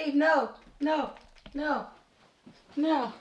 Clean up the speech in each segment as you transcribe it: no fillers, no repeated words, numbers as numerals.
leave. No, no, no, no,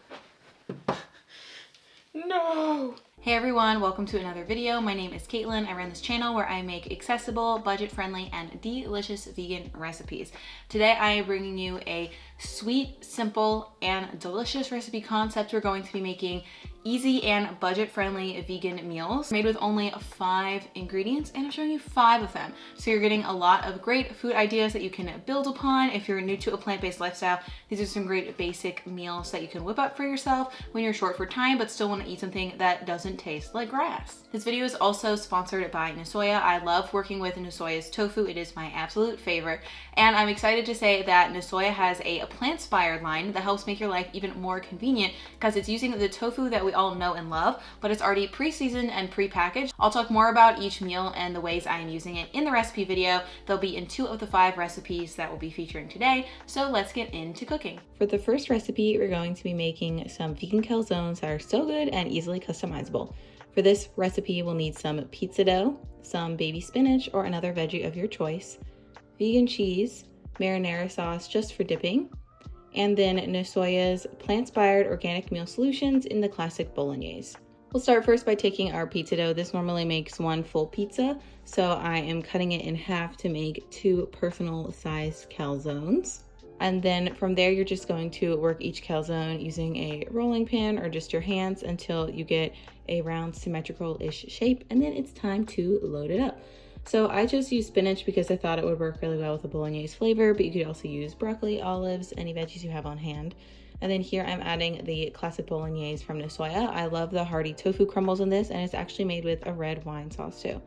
no. Hey everyone, welcome to another video. My name is Caitlin. I run this channel where I make accessible, budget-friendly, and delicious vegan recipes. Today I am bringing you a sweet, simple, and delicious recipe concept. We're going to be making easy and budget-friendly vegan meals made with only 5 ingredients, and I'm showing you 5 of them. So you're getting a lot of great food ideas that you can build upon. If you're new to a plant-based lifestyle, these are some great basic meals that you can whip up for yourself when you're short for time but still want to eat something that doesn't taste like grass. This video is also sponsored by Nusoya. I love working with Nusoya's tofu. It is my absolute favorite, and I'm excited to say that Nusoya has a Plantspired line that helps make your life even more convenient because it's using the tofu that we all know and love, but it's already pre-seasoned and pre-packaged. I'll talk more about each meal and the ways I am using it in the recipe video. They'll be in 2 of the 5 recipes that we'll be featuring today. So let's get into cooking. For the first recipe, we're going to be making some vegan calzones that are so good and easily customizable. For this recipe, we'll need some pizza dough, some baby spinach or another veggie of your choice, vegan cheese, marinara sauce just for dipping, and then Nusoya's Plantspired organic meal solutions in the classic bolognese. We'll start first by taking our pizza dough. This normally makes 1 full pizza, so I am cutting it in half to make 2 personal sized calzones. And then from there, you're just going to work each calzone using a rolling pin or just your hands until you get a round symmetrical-ish shape, and then it's time to load it up. So I just used spinach because I thought it would work really well with the bolognese flavor, but you could also use broccoli, olives, any veggies you have on hand. And then here I'm adding the classic bolognese from Nusoya. I love the hearty tofu crumbles in this, and it's actually made with a red wine sauce too.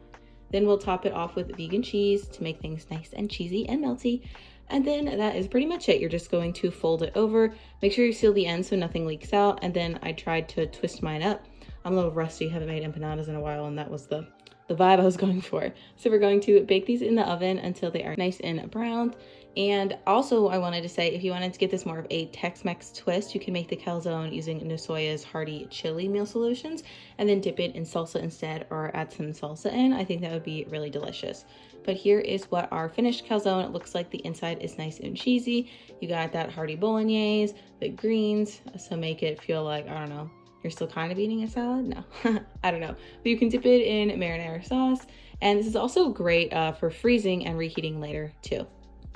Then we'll top it off with vegan cheese to make things nice and cheesy and melty. And then that is pretty much it. You're just going to fold it over. Make sure you seal the end so nothing leaks out. And then I tried to twist mine up. I'm a little rusty, haven't made empanadas in a while, and that was the vibe I was going for. So we're going to bake these in the oven until they are nice and browned. And also I wanted to say, if you wanted to get this more of a Tex-Mex twist, you can make the calzone using Nusoya's hearty chili meal solutions and then dip it in salsa instead or add some salsa in. I think that would be really delicious. But here is what our finished calzone looks like. The inside is nice and cheesy. You got that hearty bolognese, the greens, so make it feel like, I don't know, you're still kind of eating a salad? No, I don't know. But you can dip it in marinara sauce. And this is also great for freezing and reheating later too.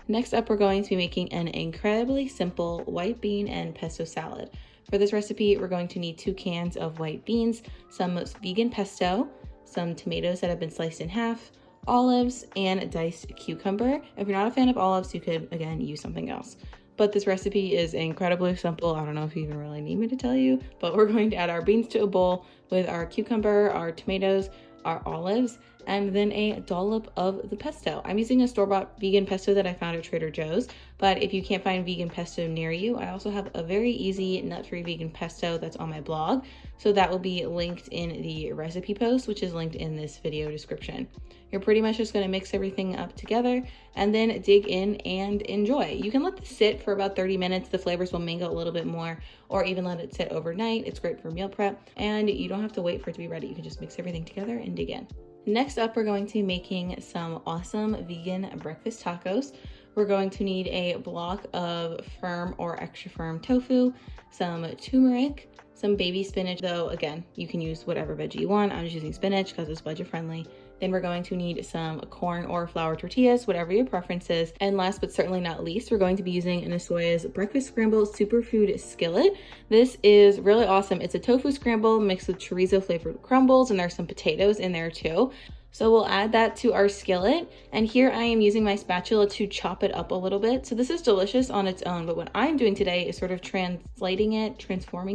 Next up, we're going to be making an incredibly simple white bean and pesto salad. For this recipe, we're going to need 2 cans of white beans, some vegan pesto, some tomatoes that have been sliced in half, olives, and diced cucumber. If you're not a fan of olives, you could, again, use something else. But this recipe is incredibly simple. I don't know if you even really need me to tell you, but we're going to add our beans to a bowl with our cucumber, our tomatoes, our olives, and then a dollop of the pesto. I'm using a store-bought vegan pesto that I found at Trader Joe's, but if you can't find vegan pesto near you, I also have a very easy nut-free vegan pesto that's on my blog. So that will be linked in the recipe post, which is linked in this video description. You're pretty much just gonna mix everything up together and then dig in and enjoy. You can let this sit for about 30 minutes. The flavors will mingle a little bit more, or even let it sit overnight. It's great for meal prep, and you don't have to wait for it to be ready. You can just mix everything together and dig in. Next up, we're going to be making some awesome vegan breakfast tacos. We're going to need a block of firm or extra firm tofu, some turmeric, some baby spinach, though again, you can use whatever veggie you want. I'm just using spinach because it's budget friendly. Then we're going to need some corn or flour tortillas, whatever your preference is. And last but certainly not least, we're going to be using Nusoya's Breakfast Scramble Superfood Skillet. This is really awesome. It's a tofu scramble mixed with chorizo flavored crumbles, and there's some potatoes in there too. So we'll add that to our skillet, and here I am using my spatula to chop it up a little bit. So this is delicious on its own, but what I'm doing today is sort of transforming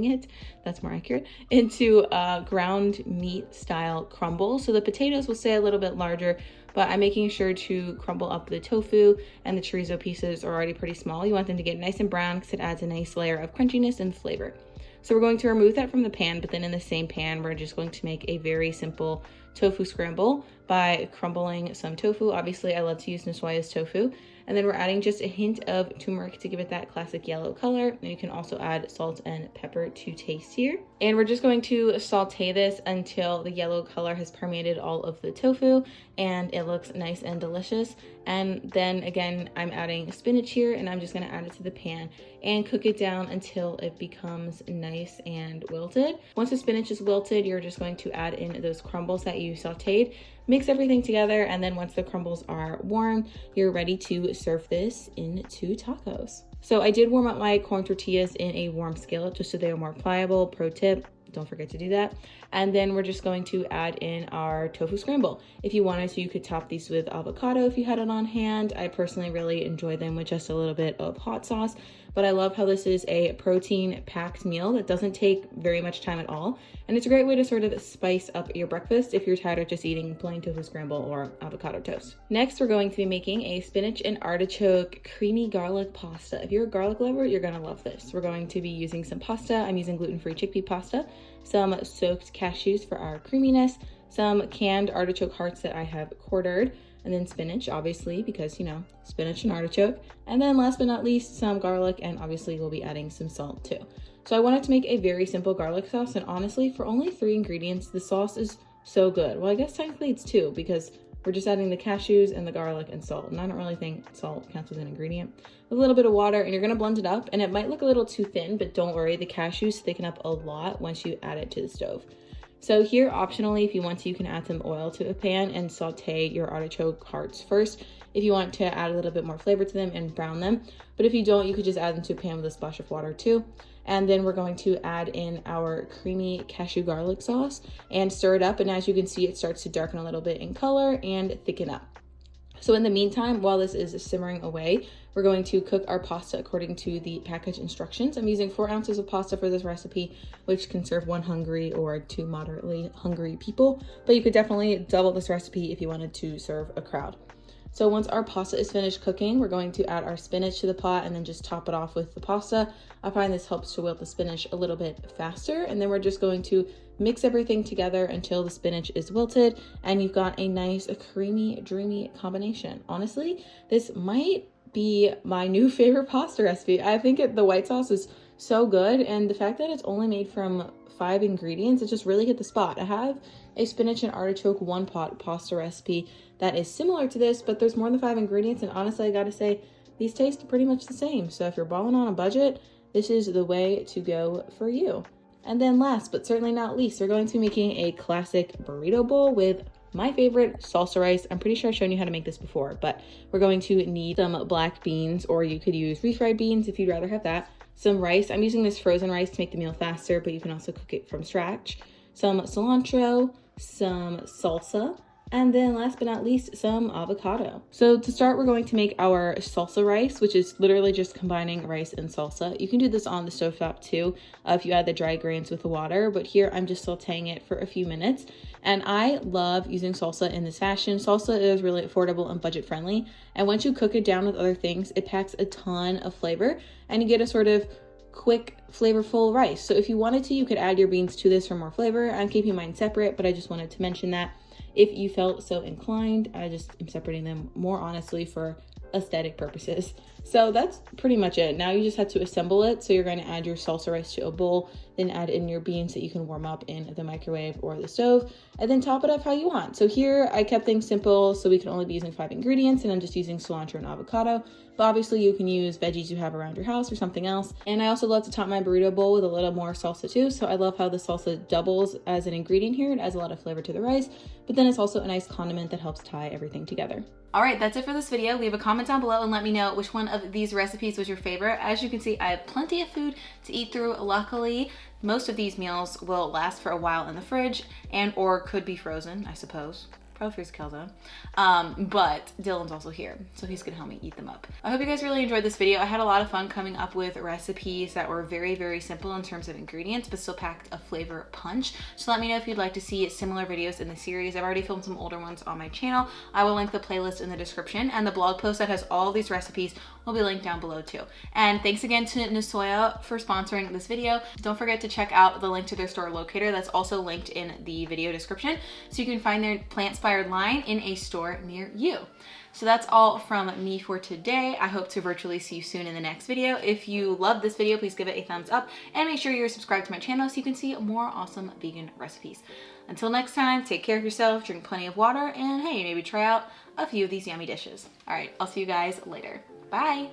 it, that's more accurate, into ground meat style crumble. So the potatoes will stay a little bit larger, but I'm making sure to crumble up the tofu, and the chorizo pieces are already pretty small. You want them to get nice and brown because it adds a nice layer of crunchiness and flavor. So we're going to remove that from the pan, but then in the same pan, we're just going to make a very simple tofu scramble by crumbling some tofu. Obviously, I love to use Nusoya's tofu. And then we're adding just a hint of turmeric to give it that classic yellow color. And you can also add salt and pepper to taste here. And we're just going to saute this until the yellow color has permeated all of the tofu and it looks nice and delicious. And then again, I'm adding spinach here, and I'm just gonna add it to the pan and cook it down until it becomes nice and wilted. Once the spinach is wilted, you're just going to add in those crumbles that you sauteed, mix everything together, and then once the crumbles are warm, you're ready to serve this into tacos. So I did warm up my corn tortillas in a warm skillet just so they are more pliable. Pro tip, don't forget to do that. And then we're just going to add in our tofu scramble. If you wanted to, you could top these with avocado if you had it on hand. I personally really enjoy them with just a little bit of hot sauce, but I love how this is a protein packed meal that doesn't take very much time at all. And it's a great way to sort of spice up your breakfast if you're tired of just eating plain tofu scramble or avocado toast. Next, we're going to be making a spinach and artichoke creamy garlic pasta. If you're a garlic lover, you're gonna love this. We're going to be using some pasta. I'm using gluten-free chickpea pasta, some soaked cashews for our creaminess, some canned artichoke hearts that I have quartered, and then spinach, obviously, because, you know, spinach and artichoke. And then last but not least, some garlic, and obviously we'll be adding some salt too. So I wanted to make a very simple garlic sauce, and honestly, for only 3 ingredients, the sauce is so good. Well, I guess technically it's 2 because we're just adding the cashews and the garlic and salt, and I don't really think salt counts as an ingredient. A little bit of water, and you're gonna blend it up, and it might look a little too thin, but don't worry, the cashews thicken up a lot once you add it to the stove. So here, optionally, if you want to, you can add some oil to a pan and saute your artichoke hearts first if you want to add a little bit more flavor to them and brown them. But if you don't, you could just add them to a pan with a splash of water too. And then we're going to add in our creamy cashew garlic sauce and stir it up. And as you can see, it starts to darken a little bit in color and thicken up. So in the meantime, while this is simmering away, we're going to cook our pasta according to the package instructions. I'm using 4 ounces of pasta for this recipe, which can serve 1 hungry or 2 moderately hungry people, but you could definitely double this recipe if you wanted to serve a crowd. So once our pasta is finished cooking, we're going to add our spinach to the pot and then just top it off with the pasta. I find this helps to wilt the spinach a little bit faster. And then we're just going to mix everything together until the spinach is wilted and you've got a nice, creamy, dreamy combination. Honestly, this might be my new favorite pasta recipe. I think the white sauce is so good, and the fact that it's only made from 5 ingredients, it just really hit the spot. I have a spinach and artichoke 1-pot pasta recipe that is similar to this, but there's more than 5 ingredients, and honestly, I gotta say, these taste pretty much the same. So if you're balling on a budget, this is the way to go for you. And then last, but certainly not least, we're going to be making a classic burrito bowl with my favorite salsa rice. I'm pretty sure I've shown you how to make this before, but we're going to need some black beans, or you could use refried beans if you'd rather have that. Some rice. I'm using this frozen rice to make the meal faster, but you can also cook it from scratch. Some cilantro, some salsa, and then last but not least, some avocado. So to start, we're going to make our salsa rice, which is literally just combining rice and salsa. You can do this on the stovetop too, if you add the dry grains with the water, but here I'm just sauteing it for a few minutes. And I love using salsa in this fashion. Salsa is really affordable and budget friendly. And once you cook it down with other things, it packs a ton of flavor and you get a sort of quick, flavorful rice. So if you wanted to, you could add your beans to this for more flavor. I'm keeping mine separate, but I just wanted to mention that if you felt so inclined. I just am separating them more honestly for aesthetic purposes. So that's pretty much it. Now you just have to assemble it. So you're going to add your salsa rice to a bowl, then add in your beans that you can warm up in the microwave or the stove, and then top it up how you want. So here I kept things simple so we can only be using 5 ingredients, and I'm just using cilantro and avocado. But obviously you can use veggies you have around your house or something else. And I also love to top my burrito bowl with a little more salsa too. So I love how the salsa doubles as an ingredient here. It adds a lot of flavor to the rice, but then it's also a nice condiment that helps tie everything together. All right, that's it for this video. Leave a comment down below and let me know which one of these recipes was your favorite. As you can see, I have plenty of food to eat through. Luckily, most of these meals will last for a while in the fridge and or could be frozen, I suppose. Probably freeze calzone. But Dylan's also here, so he's gonna help me eat them up. I hope you guys really enjoyed this video. I had a lot of fun coming up with recipes that were very, very simple in terms of ingredients, but still packed a flavor punch. So let me know if you'd like to see similar videos in the series. I've already filmed some older ones on my channel. I will link the playlist in the description, and the blog post that has all these recipes will be linked down below too. And thanks again to Nasoya for sponsoring this video. Don't forget to check out the link to their store locator. That's also linked in the video description. So you can find their Plantspired Plantspired line in a store near you. So that's all from me for today. I hope to virtually see you soon in the next video. If you love this video, please give it a thumbs up and make sure you're subscribed to my channel so you can see more awesome vegan recipes. Until next time, take care of yourself, drink plenty of water, and hey, maybe try out a few of these yummy dishes. All right, I'll see you guys later. Bye.